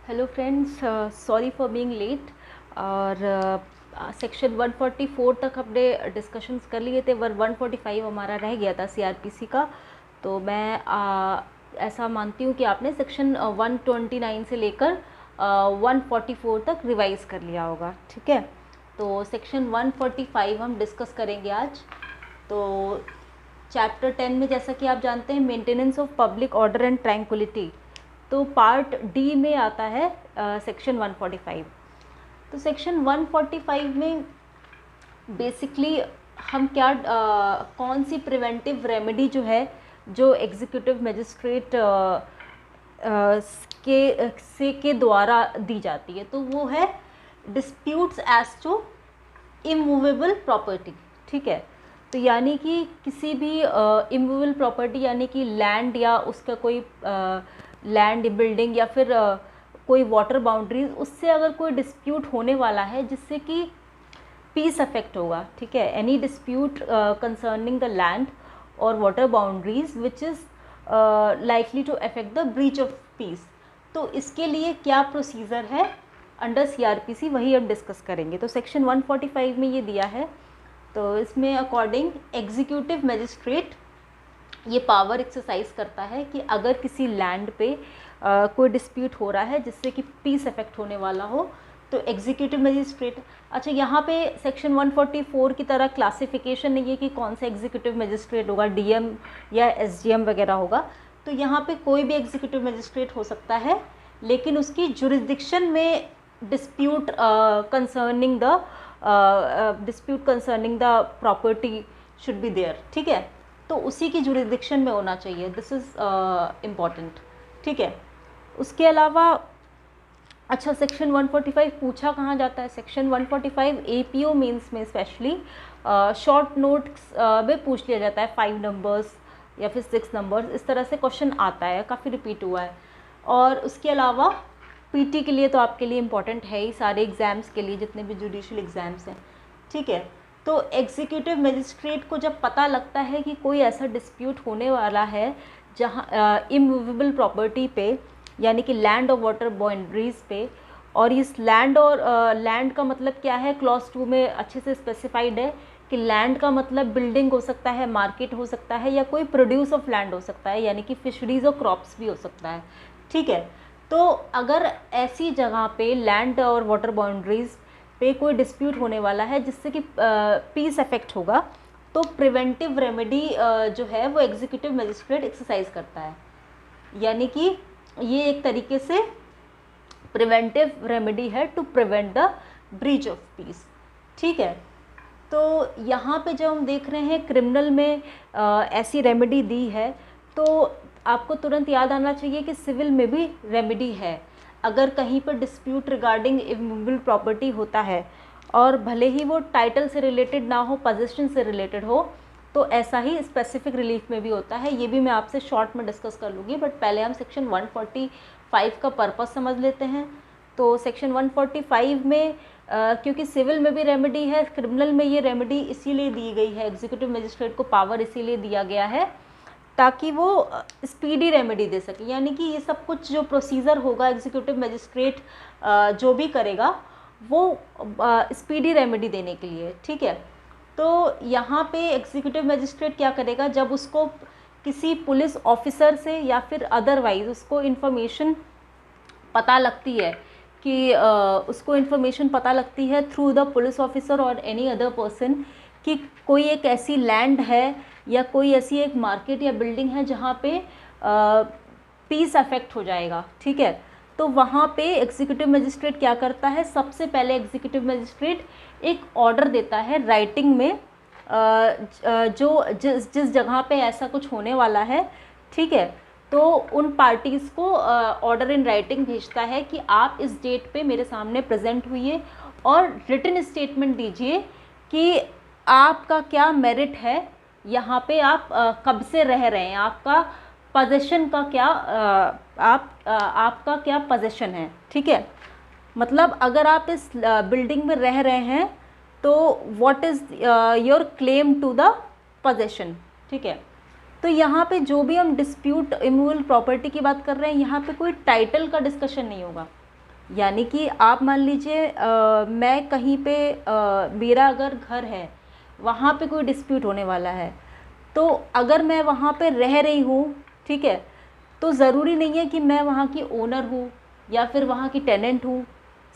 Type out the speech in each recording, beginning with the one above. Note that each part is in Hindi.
Hello friends, sorry for being late. और सेक्शन 144 तक हमने डिस्कशंस कर लिए थे, 145 हमारा रह गया था सीआरपीसी का। तो मैं ऐसा मानती हूँ कि आपने सेक्शन 129 से लेकर 144 तक रिवाइज कर लिया होगा। ठीक है, तो सेक्शन 145 हम डिस्कस करेंगे आज। तो चैप्टर 10 में, जैसा कि आप जानते हैं, maintenance of public order and tranquillity, तो पार्ट डी में आता है सेक्शन 145। तो सेक्शन 145 में बेसिकली हम क्या कौन सी प्रिवेंटिव रेमेडी जो है, जो एग्जीक्यूटिव मजिस्ट्रेट के द्वारा दी जाती है, तो वो है disputes as to immovable property. ठीक है, तो यानी कि किसी भी इमूवेबल प्रॉपर्टी यानी कि लैंड या उसका कोई लैंड बिल्डिंग या फिर कोई वाटर बाउंड्रीज, उससे अगर कोई डिस्प्यूट होने वाला है जिससे कि पीस अफेक्ट होगा। ठीक है, any dispute concerning the land और water boundaries which is likely to affect the breach of peace, तो इसके लिए क्या प्रोसीजर है अंडर सीआरपीसी, वही हम डिस्कस करेंगे। तो सेक्शन 145 में ये दिया है। तो इसमें अकॉर्डिंग एग्जीक्यूटिव मजिस्ट्रेट ये पावर एक्सरसाइज करता है कि अगर किसी लैंड पे कोई डिस्प्यूट हो रहा है जिससे कि पीस अफेक्ट होने वाला हो, तो एग्जीक्यूटिव मजिस्ट्रेट। अच्छा, यहाँ पे सेक्शन 144 की तरह क्लासिफिकेशन नहीं है कि कौन सा एग्जीक्यूटिव मजिस्ट्रेट होगा, डीएम या एसडीएम वगैरह होगा। तो यहाँ पे कोई भी एग्जीक्यूटिव मजिस्ट्रेट हो सकता है, लेकिन उसकी जुरिसडिक्शन में dispute concerning the property should be there. ठीक है, तो उसी की जुरिसडिक्शन में होना चाहिए। This is important. ठीक है, उसके अलावा अच्छा, सेक्शन 145 पूछा कहाँ जाता है? सेक्शन 145 एपीओ मीन्स में स्पेशली शॉर्ट नोट्स में पूछ लिया जाता है, 5 नंबर्स या फिर 6 नंबर्स, इस तरह से क्वेश्चन आता है, काफ़ी रिपीट हुआ है। और उसके अलावा पीटी के लिए तो आपके लिए इम्पॉर्टेंट है ही, सारे एग्ज़ाम्स के लिए, जितने भी जुडिशियल एग्ज़ाम्स हैं। ठीक है, तो एग्जीक्यूटिव मजिस्ट्रेट को जब पता लगता है कि कोई ऐसा डिस्प्यूट होने वाला है जहाँ इमूवेबल प्रॉपर्टी पे, यानी कि लैंड और वाटर बाउंड्रीज पे, और इस लैंड और लैंड का मतलब क्या है, क्लॉज 2 में अच्छे से स्पेसिफाइड है कि लैंड का मतलब बिल्डिंग हो सकता है, मार्केट हो सकता है, या कोई प्रोड्यूस ऑफ लैंड हो सकता है, यानी कि फिशरीज और क्रॉप्स भी हो सकता है। ठीक है, तो अगर ऐसी जगह पे लैंड और वाटर बाउंड्रीज पे कोई डिस्प्यूट होने वाला है जिससे कि पीस अफेक्ट होगा, तो प्रिवेंटिव रेमेडी जो है वो एग्जीक्यूटिव मजिस्ट्रेट एक्सरसाइज करता है। यानी कि ये एक तरीके से प्रिवेंटिव रेमेडी है to prevent the breach of peace. ठीक है, तो यहाँ पे जब हम देख रहे हैं क्रिमिनल में ऐसी रेमेडी दी है, तो आपको तुरंत याद आना चाहिए कि सिविल में भी रेमेडी है। अगर कहीं पर डिस्प्यूट रिगार्डिंग इमूवेबल प्रॉपर्टी होता है, और भले ही वो टाइटल से रिलेटेड ना हो, पोजीशन से रिलेटेड हो, तो ऐसा ही स्पेसिफिक रिलीफ में भी होता है। ये भी मैं आपसे शॉर्ट में डिस्कस कर लूँगी, बट पहले हम सेक्शन 145 का पर्पस समझ लेते हैं। तो सेक्शन 145 में क्योंकि सिविल में भी रेमेडी है, क्रिमिनल में ये रेमेडी इसीलिए दी गई है, एग्जीक्यूटिव मजिस्ट्रेट को पावर इसीलिए दिया गया है ताकि वो स्पीडी रेमेडी दे सके। यानी कि ये सब कुछ जो प्रोसीजर होगा, एग्जीक्यूटिव मजिस्ट्रेट जो भी करेगा वो स्पीडी रेमेडी देने के लिए। ठीक है, तो यहाँ पे एग्जीक्यूटिव मजिस्ट्रेट क्या करेगा, जब उसको किसी पुलिस ऑफिसर से या फिर अदरवाइज उसको इन्फॉर्मेशन पता लगती है कि उसको इन्फॉर्मेशन पता लगती है थ्रू द पुलिस ऑफिसर और एनी अदर पर्सन कि कोई एक ऐसी लैंड है या कोई ऐसी एक मार्केट या बिल्डिंग है जहाँ पे पीस अफेक्ट हो जाएगा। ठीक है, तो वहाँ पे एग्जीक्यूटिव मजिस्ट्रेट क्या करता है, सबसे पहले एग्जीक्यूटिव मजिस्ट्रेट एक ऑर्डर देता है राइटिंग में, जो जिस जगह पे ऐसा कुछ होने वाला है। ठीक है, तो उन पार्टीज़ को ऑर्डर इन राइटिंग भेजता है कि आप इस डेट पे मेरे सामने प्रेजेंट हुइए और रिटन स्टेटमेंट दीजिए कि आपका क्या मेरिट है, यहाँ पे आप कब से रह रहे हैं, आपका पोजीशन का क्या आपका क्या पोजीशन है। ठीक है, मतलब अगर आप इस बिल्डिंग में रह रहे हैं तो what is your claim to the position. ठीक है, तो यहाँ पे जो भी हम डिस्प्यूट इमूवेबल प्रॉपर्टी की बात कर रहे हैं, यहाँ पे कोई टाइटल का डिस्कशन नहीं होगा। यानी कि आप मान लीजिए मैं कहीं पे मेरा अगर घर है, वहाँ पे कोई डिस्प्यूट होने वाला है, तो अगर मैं वहाँ पे रह रही हूँ, ठीक है, तो ज़रूरी नहीं है कि मैं वहाँ की ओनर हूँ या फिर वहाँ की टेनेंट हूँ।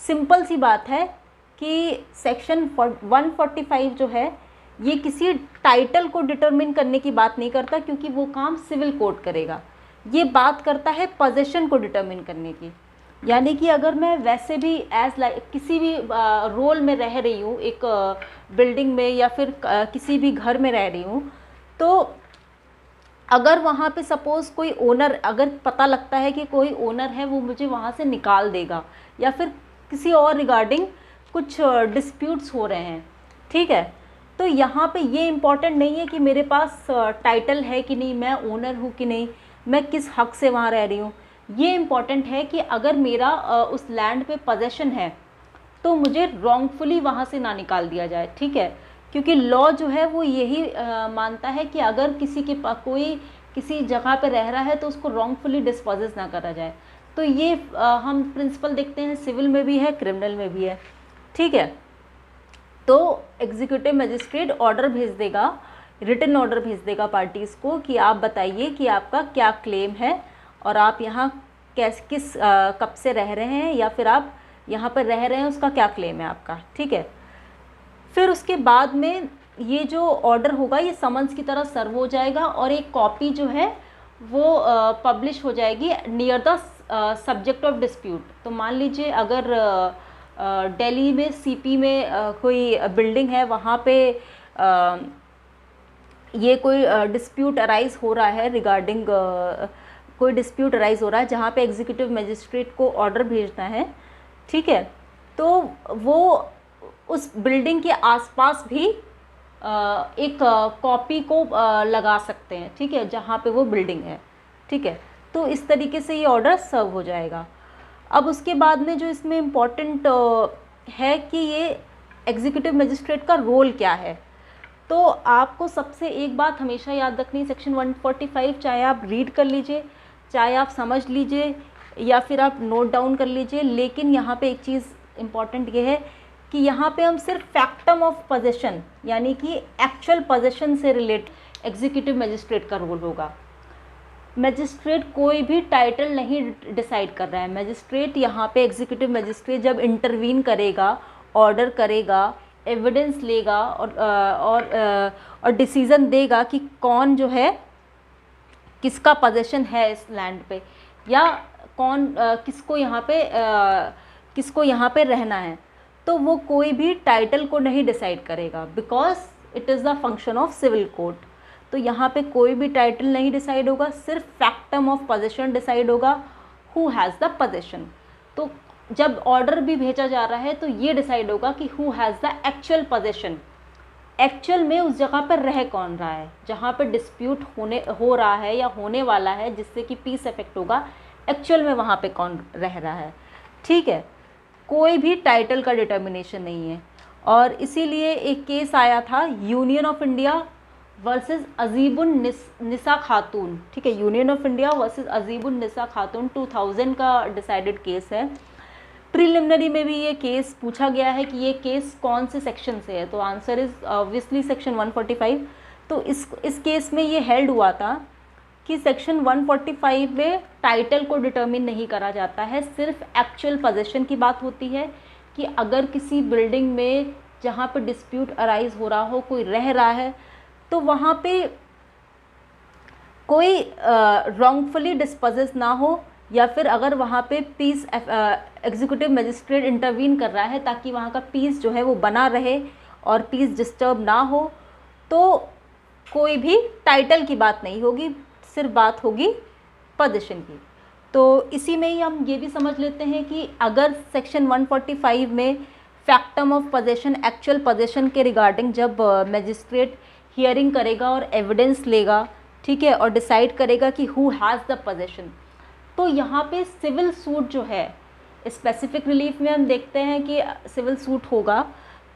सिंपल सी बात है कि सेक्शन 145 जो है ये किसी टाइटल को डिटरमिन करने की बात नहीं करता, क्योंकि वो काम सिविल कोड करेगा। ये बात करता है पोजीशन को डिटरमिन करने की। यानी कि अगर मैं वैसे भी किसी भी रोल में रह रही हूँ, एक बिल्डिंग में या फिर किसी भी घर में रह रही हूँ, तो अगर वहाँ पे सपोज़ कोई ओनर, अगर पता लगता है कि कोई ओनर है, वो मुझे वहाँ से निकाल देगा या फिर किसी और रिगार्डिंग कुछ डिस्प्यूट्स हो रहे हैं, ठीक है, तो यहाँ पे ये इम्पॉर्टेंट नहीं है कि मेरे पास टाइटल है कि नहीं, मैं ओनर हूँ कि नहीं, मैं किस हक से वहाँ रह रही हूँ। ये इम्पॉर्टेंट है कि अगर मेरा उस लैंड पे पोजेशन है तो मुझे रॉन्गफुली वहाँ से ना निकाल दिया जाए, ठीक है, क्योंकि लॉ जो है वो यही मानता है कि अगर किसी के कोई किसी जगह पे रह रहा है तो उसको रॉन्गफुली डिस्पोजेस ना करा जाए। तो ये हम प्रिंसिपल देखते हैं, सिविल में भी है, क्रिमिनल में भी है, ठीक है। तो एग्जीक्यूटिव मजिस्ट्रेट ऑर्डर भेज देगा, रिटन ऑर्डर भेज देगा पार्टीज़ को कि आप बताइए कि आपका क्या क्लेम है और आप यहाँ किस कब से रह रहे हैं या फिर आप यहाँ पर रह रहे हैं, उसका क्या क्लेम है आपका, ठीक है। फिर उसके बाद में ये जो ऑर्डर होगा ये समन्स की तरह सर्व हो जाएगा और एक कॉपी जो है वो पब्लिश हो जाएगी near the subject of dispute. तो मान लीजिए अगर दिल्ली में सीपी में कोई बिल्डिंग है, वहाँ पे ये कोई डिस्प्यूट अराइज हो रहा है रिगार्डिंग कोई डिस्प्यूट अराइज हो रहा है जहाँ पे एग्जीक्यूटिव मजिस्ट्रेट को ऑर्डर भेजना है, ठीक है, तो वो उस बिल्डिंग के आसपास भी एक कॉपी को लगा सकते हैं, ठीक है, जहाँ पे वो बिल्डिंग है, ठीक है। तो इस तरीके से ये ऑर्डर सर्व हो जाएगा। अब उसके बाद में जो इसमें इम्पॉर्टेंट है कि ये एग्जीक्यूटिव मजिस्ट्रेट का रोल क्या है, तो आपको सबसे एक बात हमेशा याद रखनी, सेक्शन 145 चाहे आप रीड कर लीजिए, चाहे आप समझ लीजिए या फिर आप नोट डाउन कर लीजिए, लेकिन यहाँ पे एक चीज़ इम्पॉर्टेंट ये है कि यहाँ पे हम सिर्फ फैक्टम ऑफ पोजेशन यानी कि एक्चुअल पोजेशन से रिलेट एग्जीक्यूटिव मजिस्ट्रेट का रोल होगा। मजिस्ट्रेट कोई भी टाइटल नहीं डिसाइड कर रहा है। मजिस्ट्रेट यहाँ पे एग्जीक्यूटिव मजिस्ट्रेट जब इंटरवीन करेगा, ऑर्डर करेगा, एविडेंस लेगा और डिसीज़न देगा कि कौन जो है किसका पोजेशन है इस लैंड पे या कौन किसको यहाँ पे रहना है, तो वो कोई भी टाइटल को नहीं डिसाइड करेगा, because it is the function of civil code. तो यहाँ पे कोई भी टाइटल नहीं डिसाइड होगा, सिर्फ फैक्टम ऑफ पोजेशन डिसाइड होगा, हु हैज़ द पोजेशन। तो जब ऑर्डर भी भेजा जा रहा है तो ये डिसाइड होगा कि who has the actual possession, actual में उस जगह पर रह कौन रहा है, जहाँ पर डिस्प्यूट हो रहा है या होने वाला है जिससे कि पीस इफेक्ट होगा, एक्चुअल में वहाँ पे कौन रह रहा है, ठीक है। कोई भी टाइटल का डिटर्मिनेशन नहीं है। और इसीलिए एक केस आया था यूनियन ऑफ इंडिया वर्सेस अजीबुन निसा खातून, ठीक है, यूनियन ऑफ इंडिया वर्सेस अजीबुन निसा खातून 2000 का डिसाइडेड केस है। प्रिलिमिनरी में भी ये केस पूछा गया है कि ये केस कौन से सेक्शन से है, तो आंसर इज़ ऑब्वियसली सेक्शन 145। तो इस केस में ये हेल्ड हुआ था कि सेक्शन 145 में टाइटल को डिटर्मिन नहीं करा जाता है, सिर्फ एक्चुअल पोजेशन की बात होती है कि अगर किसी बिल्डिंग में जहाँ पे डिस्प्यूट अराइज हो रहा हो, कोई रह रहा है, तो वहाँ पे कोई रॉन्गफुली डिस्पोजेस ना हो, या फिर अगर वहाँ पे पीस एग्जीक्यूटिव मजिस्ट्रेट इंटरवीन कर रहा है ताकि वहाँ का पीस जो है वो बना रहे और पीस डिस्टर्ब ना हो, तो कोई भी टाइटल की बात नहीं होगी, सिर्फ बात होगी पोजीशन की। तो इसी में ही हम ये भी समझ लेते हैं कि अगर सेक्शन 145 में फैक्टम ऑफ पोजीशन, एक्चुअल पोजीशन के रिगार्डिंग जब मजिस्ट्रेट हियरिंग करेगा और एविडेंस लेगा, ठीक है, और डिसाइड करेगा कि हु हैज़ द पोजीशन, तो यहाँ पे सिविल सूट जो है, स्पेसिफिक रिलीफ में हम देखते हैं कि सिविल सूट होगा,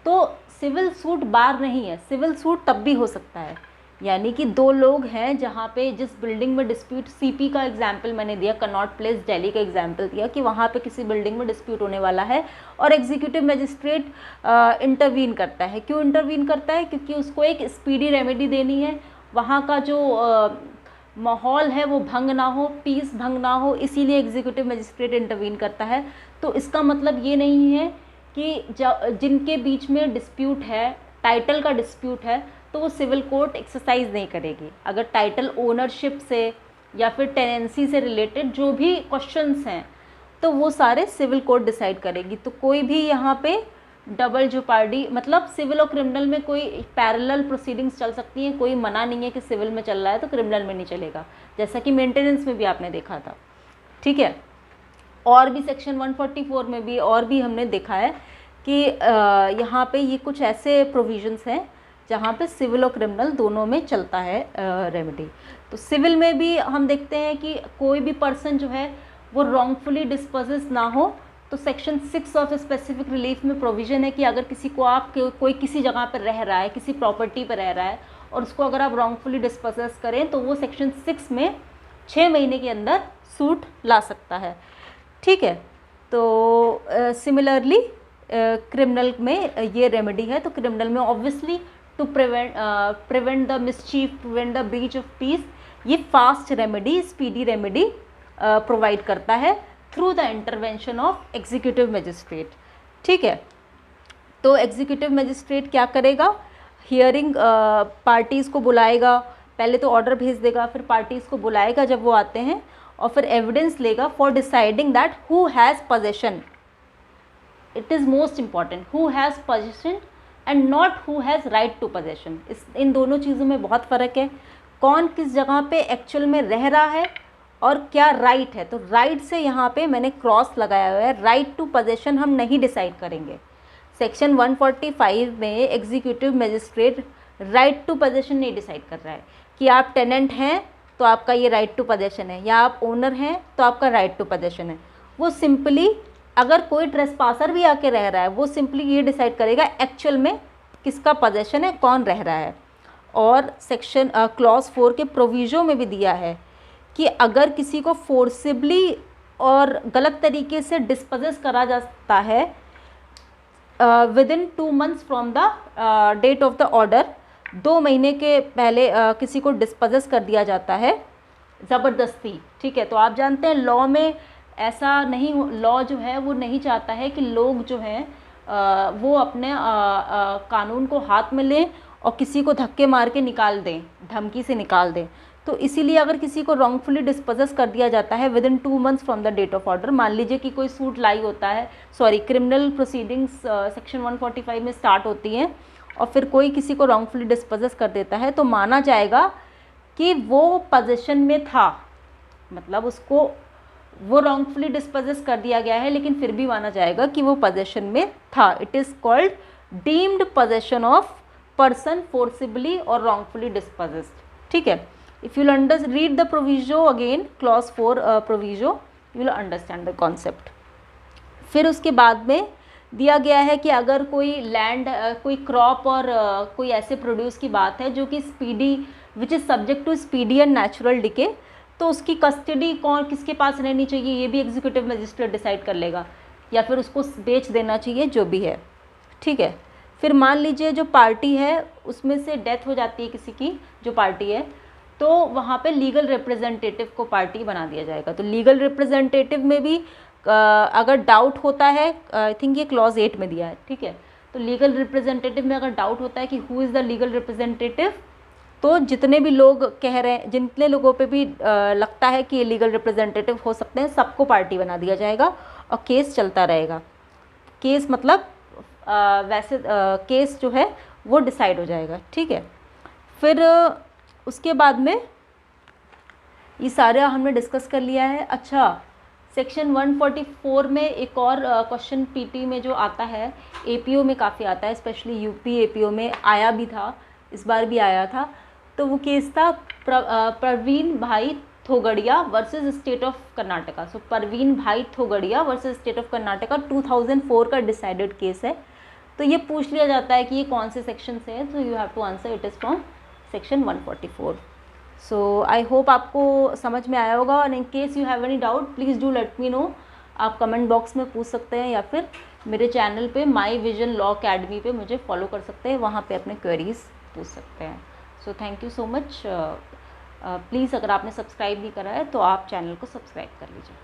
तो सिविल सूट बार नहीं है, सिविल सूट तब भी हो सकता है। यानी कि दो लोग हैं जहाँ पे जिस बिल्डिंग में डिस्प्यूट, सीपी का एग्जाम्पल मैंने दिया, कनॉट प्लेस दिल्ली का एग्जाम्पल दिया कि वहाँ पे किसी बिल्डिंग में डिस्प्यूट होने वाला है और एग्जीक्यूटिव मजिस्ट्रेट इंटरवीन करता है। क्यों इंटरवीन करता है? क्योंकि उसको एक स्पीडी रेमेडी देनी है, वहाँ का जो माहौल है वो भंग ना हो, पीस भंग ना हो, इसीलिए एग्जीक्यूटिव मजिस्ट्रेट इंटरवीन करता है। तो इसका मतलब ये नहीं है कि जिनके बीच में डिस्प्यूट है, टाइटल का डिस्प्यूट है, तो वो सिविल कोर्ट एक्सरसाइज नहीं करेगी। अगर टाइटल ओनरशिप से या फिर टेनेंसी से रिलेटेड जो भी क्वेश्चंस हैं तो वो सारे सिविल कोर्ट डिसाइड करेगी। तो कोई भी यहाँ पे डबल जेओपार्डी, मतलब सिविल और क्रिमिनल में कोई पैरेलल प्रोसीडिंग्स चल सकती हैं, कोई मना नहीं है कि सिविल में चल रहा है तो क्रिमिनल में नहीं चलेगा, जैसा कि मेंटेनेंस में भी आपने देखा था। ठीक है, और भी सेक्शन 144 में भी और भी हमने देखा है कि यहाँ पे ये कुछ ऐसे प्रोविजंस हैं जहाँ पे सिविल और क्रिमिनल दोनों में चलता है रेमेडी। तो सिविल में भी हम देखते हैं कि कोई भी पर्सन जो है वो रॉन्गफुली डिस्पोजेस ना हो, तो सेक्शन 6 ऑफ स्पेसिफिक रिलीफ में प्रोविज़न है कि अगर किसी को आप कोई किसी जगह पर रह रहा है, किसी प्रॉपर्टी पर रह रहा है और उसको अगर आप रॉन्गफुली डिस्पोजेस करें तो वो सेक्शन 6 में 6 महीने के अंदर सूट ला सकता है। ठीक है, तो सिमिलरली क्रिमिनल में ये रेमेडी है। तो क्रिमिनल में obviously to prevent the mischief, prevent the breach of peace, ये fast remedy, speedy remedy provide करता है through the intervention of executive magistrate. ठीक है, तो एग्जीक्यूटिव मजिस्ट्रेट क्या करेगा? हियरिंग पार्टीज़ को बुलाएगा, पहले तो ऑर्डर भेज देगा, फिर पार्टीज़ को बुलाएगा जब वो आते हैं, और फिर एविडेंस लेगा for deciding that who has possession. It is most important, who has possession and not who has right to possession. इन दोनों चीज़ों में बहुत फ़र्क है। कौन किस जगह पे एक्चुअल में रह रहा है और क्या राइट है। तो राइट से यहाँ पे मैंने क्रॉस लगाया हुआ है, राइट टू पोजेशन हम नहीं डिसाइड करेंगे। सेक्शन 145 में executive magistrate right to possession नहीं डिसाइड कर रहा है कि आप टेनेंट हैं तो आपका ये राइट टू पोजेशन है, या आप ओनर हैं तो आपका राइट टू पोजेशन है। वो सिंपली, अगर कोई ट्रेसपासर भी आके रह रहा है, वो सिंपली ये डिसाइड करेगा एक्चुअल में किसका पोजेशन है, कौन रह रहा है। और सेक्शन क्लॉज 4 के प्रोविजो में भी दिया है कि अगर किसी को फोर्सिबली और गलत तरीके से डिस्पोजेस करा जाता है within 2 months from the date of the order, 2 महीने के पहले किसी को डिस्पोजेस कर दिया जाता है ज़बरदस्ती। ठीक है, तो आप जानते हैं लॉ में ऐसा नहीं, लॉ जो है वो नहीं चाहता है कि लोग जो हैं वो अपने कानून को हाथ में लें और किसी को धक्के मार के निकाल दें, धमकी से निकाल दें। तो इसीलिए अगर किसी को रॉन्गफुली डिस्पोजेस कर दिया जाता है within 2 months from the date of order, मान लीजिए कि कोई सूट लाई होता है, क्रिमिनल प्रोसीडिंग्स सेक्शन 145 में स्टार्ट होती हैं और फिर कोई किसी को रॉन्गफुली डिस्पोजेस कर देता है, तो माना जाएगा कि वो पोजेशन में था, मतलब उसको वो रॉन्गफुली डिस्पोजेस कर दिया गया है लेकिन फिर भी माना जाएगा कि वो पोजेशन में था। It is called deemed possession of person forcibly और रॉन्गफुली डिस्पोजेस्ड। ठीक है, if you'll read the proviso again, clause 4 proviso, you will understand the concept. फिर उसके बाद में दिया गया है कि अगर कोई लैंड, कोई क्रॉप और कोई ऐसे प्रोड्यूस की बात है जो कि speedy, which is subject to speedy and natural decay, तो उसकी कस्टडी कौन किसके पास रहनी चाहिए ये भी एग्जीक्यूटिव मजिस्ट्रेट डिसाइड कर लेगा, या फिर उसको बेच देना चाहिए, जो भी है। ठीक है, फिर मान लीजिए जो पार्टी है उसमें से डेथ हो जाती है किसी की, जो पार्टी है, तो वहाँ पे लीगल रिप्रेजेंटेटिव को पार्टी बना दिया जाएगा। तो लीगल रिप्रेजेंटेटिव में भी अगर डाउट होता है, आई थिंक ये क्लॉज 8 में दिया है। ठीक है, तो लीगल रिप्रेजेंटेटिव में अगर डाउट होता है कि who is the legal representative, तो जितने भी लोग कह रहे हैं, जितने लोगों पे भी लगता है कि ये लीगल रिप्रेजेंटेटिव हो सकते हैं, सबको पार्टी बना दिया जाएगा और केस चलता रहेगा। केस मतलब वैसे केस जो है वो डिसाइड हो जाएगा। ठीक है, फिर उसके बाद में ये सारा हमने डिस्कस कर लिया है। अच्छा, सेक्शन 144 में एक और क्वेश्चन पीटी में जो आता है, एपीओ में काफ़ी आता है, स्पेशली यूपी एपीओ में आया भी था, इस बार भी आया था। तो वो केस था परवीन भाई थोगड़िया वर्सेस स्टेट ऑफ कर्नाटका। सो परवीन भाई थोगड़िया वर्सेस स्टेट ऑफ कर्नाटका 2004 का डिसाइडेड केस है। तो ये पूछ लिया जाता है कि ये कौन से सेक्शन से है, तो you have to answer it is from section 144। So I hope आपको समझ में आया होगा, और in case you have any doubt please do let me know. आप कमेंट बॉक्स में पूछ सकते हैं, या फिर मेरे चैनल पे माई विजन लॉ अकेडमी पे मुझे फॉलो कर सकते हैं, वहाँ पे अपने क्वेरीज पूछ सकते हैं। So thank you so much. Please अगर आपने सब्सक्राइब नहीं करा है तो आप चैनल को सब्सक्राइब कर लीजिए।